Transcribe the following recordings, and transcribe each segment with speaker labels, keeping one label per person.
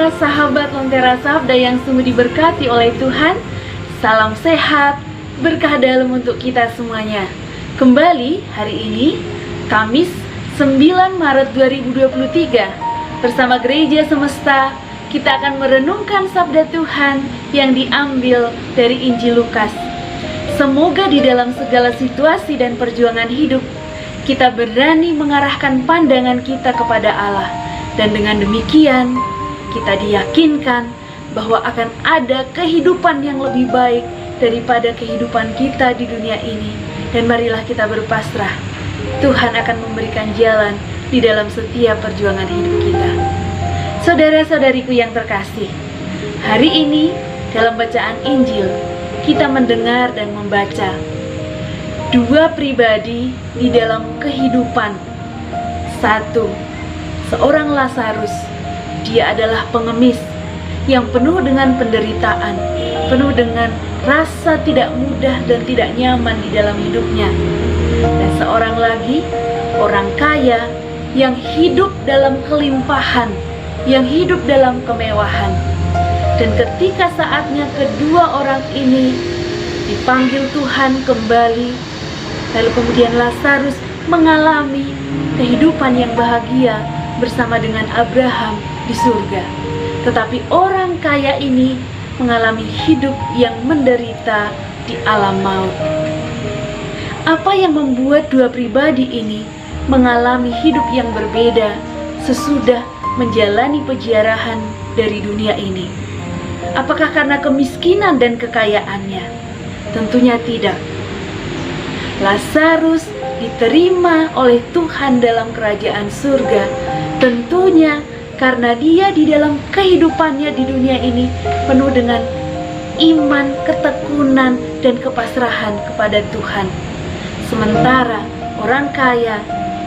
Speaker 1: Halo sahabat Lentera Sabda yang sungguh diberkati oleh Tuhan. Salam sehat, berkah dalam untuk kita semuanya. Kembali hari ini, Kamis 9 Maret 2023, bersama Gereja Semesta, kita akan merenungkan Sabda Tuhan yang diambil dari Injil Lukas. Semoga di dalam segala situasi dan perjuangan hidup, kita berani mengarahkan pandangan kita kepada Allah. Dan dengan demikian, kita diyakinkan bahwa akan ada kehidupan yang lebih baik daripada kehidupan kita di dunia ini. Dan marilah kita berpasrah, Tuhan akan memberikan jalan di dalam setiap perjuangan hidup kita. Saudara-saudariku yang terkasih, hari ini dalam bacaan Injil, kita mendengar dan membaca dua pribadi di dalam kehidupan. Satu, seorang Lazarus. Dia adalah pengemis yang penuh dengan penderitaan, penuh dengan rasa tidak mudah dan tidak nyaman di dalam hidupnya. Dan seorang lagi, orang kaya yang hidup dalam kelimpahan, yang hidup dalam kemewahan. Dan ketika saatnya kedua orang ini dipanggil Tuhan kembali, lalu kemudian Lazarus mengalami kehidupan yang bahagia bersama dengan Abraham di surga. Tetapi orang kaya ini mengalami hidup yang menderita di alam maut. Apa yang membuat dua pribadi ini mengalami hidup yang berbeda sesudah menjalani peziarahan dari dunia ini? Apakah karena kemiskinan dan kekayaannya? Tentunya tidak. Lazarus diterima oleh Tuhan dalam kerajaan surga tentunya karena dia di dalam kehidupannya di dunia ini penuh dengan iman, ketekunan, dan kepasrahan kepada Tuhan. Sementara orang kaya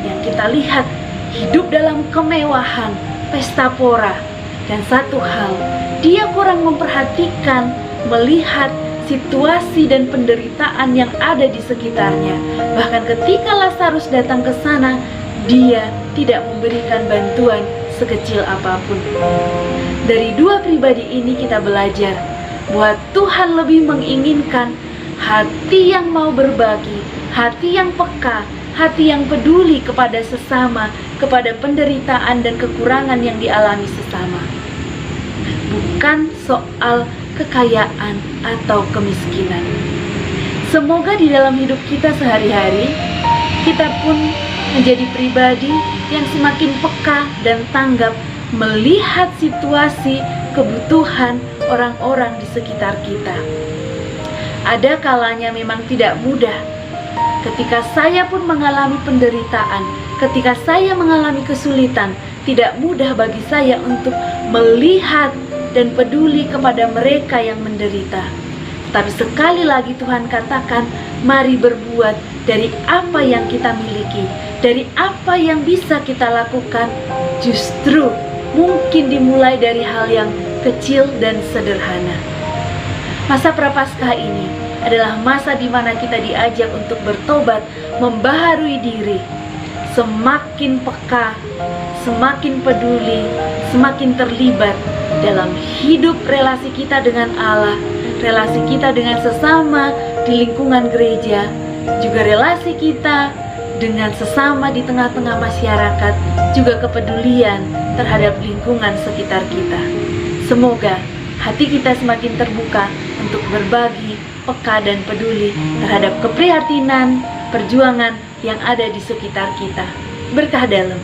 Speaker 1: yang kita lihat hidup dalam kemewahan, pesta pora, dan satu hal, dia kurang memperhatikan, melihat situasi dan penderitaan yang ada di sekitarnya. Bahkan ketika Lazarus datang ke sana, dia tidak memberikan bantuan sekecil apapun. Dari dua pribadi ini kita belajar bahwa Tuhan lebih menginginkan hati yang mau berbagi, hati yang peka, hati yang peduli kepada sesama, kepada penderitaan dan kekurangan yang dialami sesama. Bukan soal kekayaan atau kemiskinan. Semoga di dalam hidup kita sehari-hari, kita pun menjadi pribadi yang semakin peka dan tanggap melihat situasi kebutuhan orang-orang di sekitar kita. Ada kalanya memang tidak mudah. Ketika saya pun mengalami penderitaan, ketika saya mengalami kesulitan, tidak mudah bagi saya untuk melihat dan peduli kepada mereka yang menderita. Tapi sekali lagi Tuhan katakan, mari berbuat dari apa yang kita miliki, dari apa yang bisa kita lakukan. Justru mungkin dimulai dari hal yang kecil dan sederhana. Masa Prapaskah ini adalah masa di mana kita diajak untuk bertobat, membaharui diri, semakin peka, semakin peduli, semakin terlibat dalam hidup relasi kita dengan Allah, relasi kita dengan sesama di lingkungan gereja, juga relasi kita dengan sesama di tengah-tengah masyarakat, juga kepedulian terhadap lingkungan sekitar kita. Semoga hati kita semakin terbuka untuk berbagi, peka dan peduli terhadap keprihatinan, perjuangan yang ada di sekitar kita. Berkah dalam.